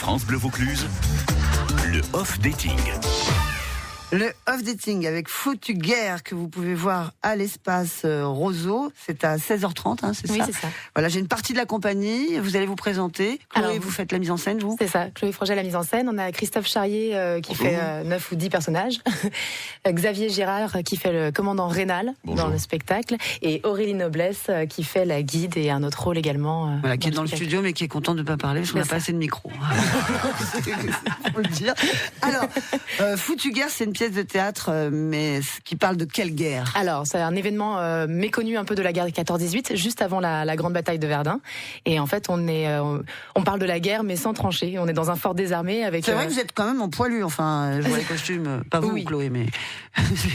France Bleu Vaucluse, le Off Dating. Le Off Dating avec Foutu Guerre que vous pouvez voir à l'espace Roseau. C'est à 16h30, c'est ça? Oui, c'est ça. Voilà, j'ai une partie de la compagnie. Vous allez vous présenter. Chloé, Alors, vous faites la mise en scène, vous? C'est ça. Chloé Froget, la mise en scène. On a Christophe Charrier qui fait 9 ou 10 personnages. Xavier Girard qui fait le commandant Rénal dans le spectacle. Et Aurélie Noblesse qui fait la guide et un autre rôle également. Voilà, qui est dans le studio mais qui est content de ne pas parler parce qu'on n'a pas assez de micro. Faut le dire. Alors, Foutu Guerre, c'est une pièce de théâtre, mais qui parle de quelle guerre? Alors, c'est un événement méconnu un peu de la guerre de 14-18, juste avant la grande bataille de Verdun. Et en fait, on parle de la guerre, mais sans trancher. On est dans un fort désarmé avec... C'est vrai que vous êtes quand même en poilu, enfin, je vois les costumes, pas vous, oui. Chloé, mais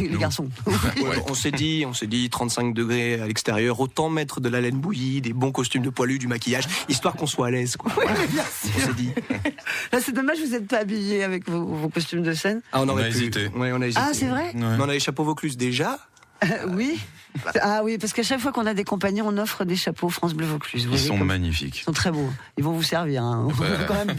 les garçons. Ouais, on s'est dit 35 degrés à l'extérieur, autant mettre de la laine bouillie, des bons costumes de poilu, du maquillage, histoire qu'on soit à l'aise, quoi. Oui, voilà. bien sûr. On s'est dit. Là, c'est dommage, vous n'êtes pas habillés avec vos costumes de scène. Ah, on a hésité. Ouais, on a hésité. Ah, c'est vrai? Ouais. On a les chapeaux Vaucluse déjà. Oui. Ah oui, parce qu'à chaque fois qu'on a des compagnies, on offre des chapeaux France Bleu Vaucluse. Ils sont magnifiques. Ils sont très beaux. Ils vont vous servir. On en a quand même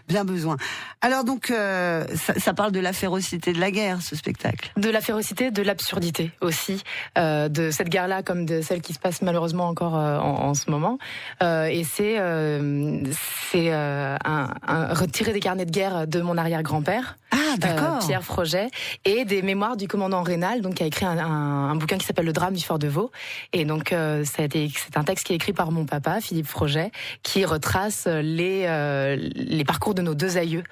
bien besoin. Alors donc, ça parle de la férocité de la guerre, ce spectacle. De la férocité, de l'absurdité aussi, de cette guerre-là comme de celle qui se passe malheureusement encore en ce moment. Et c'est retiré des carnets de guerre de mon arrière-grand-père. Ah, d'accord. Pierre Froget, et des mémoires du commandant Rénal, donc qui a écrit un bouquin qui s'appelle Le drame du fort de Vaux. Et donc c'est un texte qui est écrit par mon papa, Philippe Froget, qui retrace les parcours de nos deux aïeux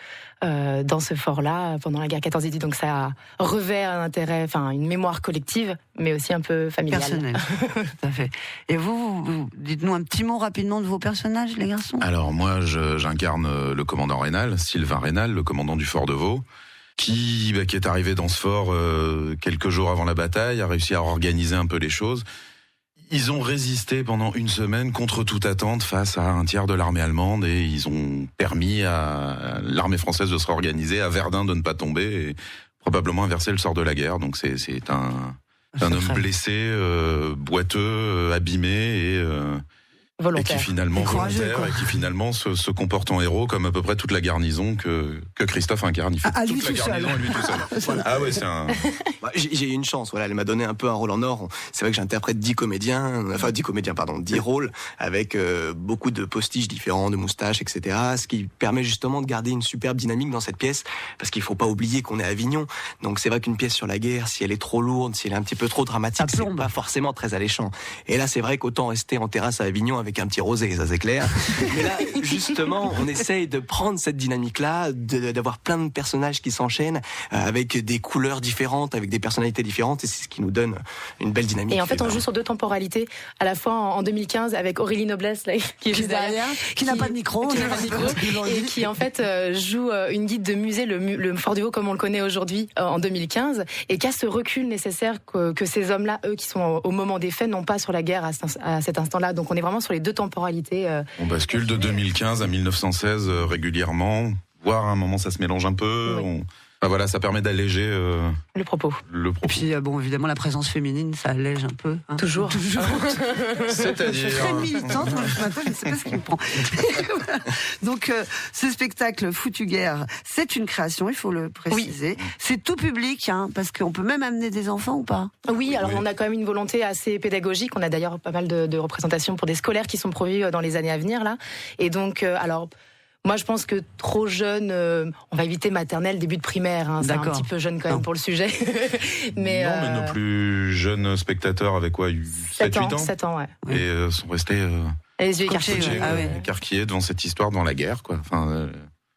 dans ce fort-là pendant la guerre 14-18. Donc ça revêt un intérêt, enfin une mémoire collective, mais aussi un peu familiale. Personnel. Tout à fait. Et vous, dites-nous un petit mot rapidement de vos personnages, les garçons. Alors moi, j'incarne le commandant Rénal, Sylvain Rénal, le commandant du fort de Vaux, qui est arrivé dans ce fort quelques jours avant la bataille, a réussi à organiser un peu les choses. Ils ont résisté pendant une semaine contre toute attente face à un tiers de l'armée allemande et ils ont permis à l'armée française de se réorganiser, à Verdun de ne pas tomber et probablement inverser le sort de la guerre. Donc c'est un homme blessé, boiteux, abîmé volontaire. Et qui finalement volontaire et qui finalement se comporte en héros comme à peu près toute la garnison que Christophe incarne. Il fait toute la garnison à lui tout seul. Voilà. Ah ouais, c'est un... J'ai eu une chance, voilà, elle m'a donné un peu un rôle en or. C'est vrai que j'interprète 10 rôles avec beaucoup de postiches différents, de moustaches, etc. Ce qui permet justement de garder une superbe dynamique dans cette pièce, parce qu'il faut pas oublier qu'on est à Avignon. Donc c'est vrai qu'une pièce sur la guerre, si elle est trop lourde, si elle est un petit peu trop dramatique, c'est pas forcément très alléchant. Et là, c'est vrai qu'autant rester en terrasse à Avignon avec un petit rosé, ça c'est clair. Mais là, justement, on essaye de prendre cette dynamique-là, d'avoir plein de personnages qui s'enchaînent, avec des couleurs différentes, avec des personnalités différentes, et c'est ce qui nous donne une belle dynamique. Et en fait, on joue sur deux temporalités, à la fois en 2015 avec Aurélie Noblesse, là, qui est juste derrière, qui n'a pas de micro, et qui en fait joue une guide de musée, le Fort du Vaux comme on le connaît aujourd'hui, en 2015, et qui a ce recul nécessaire que ces hommes-là, eux, qui sont au moment des faits, n'ont pas sur la guerre à cet instant-là. Donc on est vraiment sur les deux temporalités. On bascule de 2015 à 1916 régulièrement, voire à un moment ça se mélange un peu. Oui. Voilà, ça permet d'alléger le propos. Et puis évidemment la présence féminine, ça allège un peu. Hein. Toujours. C'est-à-dire. Je suis très militante, moi, ce matin, je ne sais pas ce qui me prend. Voilà. Donc ce spectacle Foutu Guerre, c'est une création, il faut le préciser. Oui. C'est tout public, parce qu'on peut même amener des enfants ou pas? Oui, alors on a quand même une volonté assez pédagogique. On a d'ailleurs pas mal de représentations pour des scolaires qui sont prévues dans les années à venir là. Et donc moi, je pense que trop jeune, on va éviter maternelle, début de primaire. C'est un petit peu jeune quand même pour le sujet. mais nos plus jeunes spectateurs avaient quoi, 7-8 ans 7 ans, ouais. Et sont restés les yeux écarquillés devant cette histoire dans la guerre, quoi. Enfin,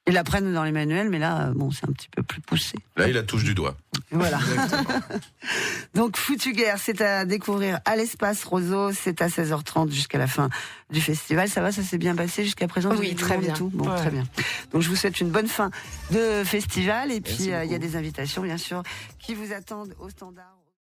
ils l'apprennent dans les manuels, mais là, c'est un petit peu plus poussé. Là, il la touche du doigt. Voilà. Donc, Foutu Guerre, c'est à découvrir à l'espace Roseau. C'est à 16h30 jusqu'à la fin du festival. Ça va, ça s'est bien passé jusqu'à présent? Oui, très bien. Tout bon, très bien. Donc, je vous souhaite une bonne fin de festival. Et puis, il y a des invitations, bien sûr, qui vous attendent au standard.